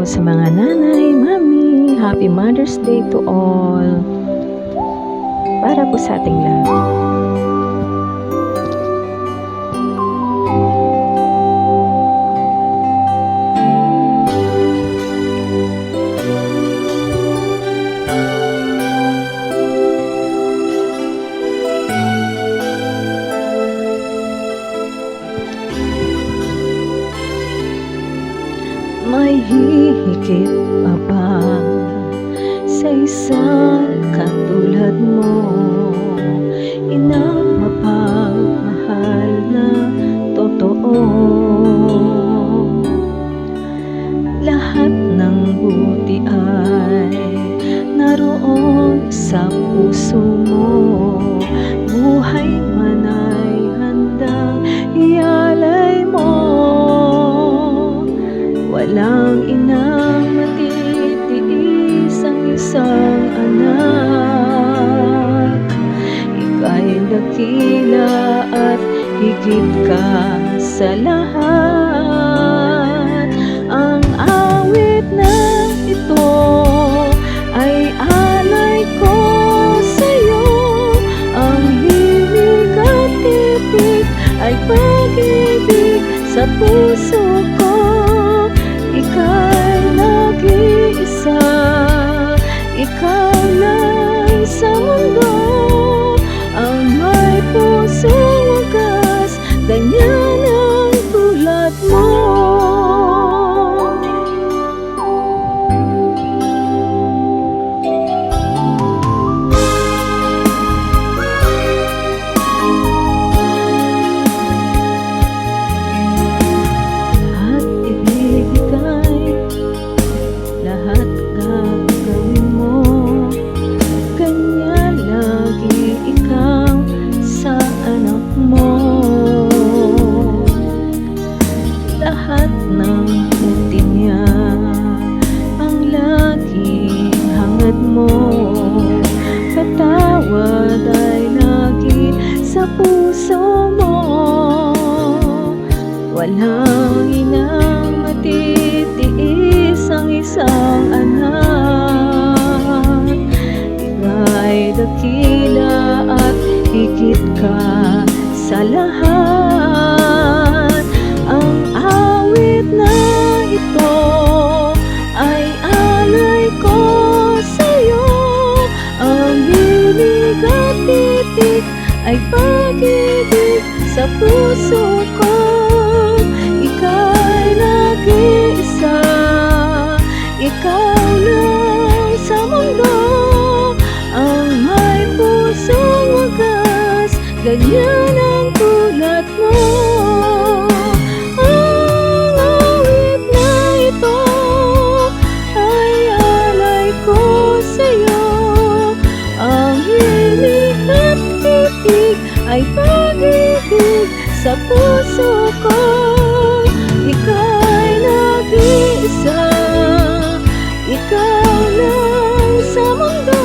araw sa mga nanay, mami. Happy Mother's Day to all. Para po sa ating lahat. May hihigit pa ba sa isang katulad mo? Inang mapagmahal na totoo. Lahat ng buti ay naroon sa puso mo. Buhay man ay handang ialay mo. Walang inang matitiis ang isang anak. Ika'y dakila at higit ka sa lahat. Ang awit na ito ay alay ko sa'yo. Ang himig at titik ay pag-ibig sa puso ko. Ika'y nag-iisa, ikaw lang sa mundo. Ang may pusong wagas, ganyan ang tulad mo. Lahat gagawin mo, kanya lagi ikaw sa anak mo. Lahat ng puti niya ang laging hangad mo. Patawad ay lagi sa puso mo. Walang inang matitiis ang isang anak. Ika'y dakila at higit ka sa lahat. Ang awit na ito ay alay ko sa'yo. Ang himig at titik ay pag-ibig sa puso ko. Ika'y nag-iisa, ikaw lang sa mundo. Ang may pusong wagas, ganyan ang tulad mo. Ang awit na ito ay alay ko sa'yo. Ang himig at titik ay pag-ibig sa puso ko. Ika'y nag-iisa, ikaw lang sa mundo.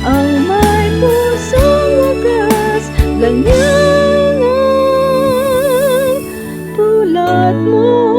Ang may pusong wagas, ganyan ang tulad mo.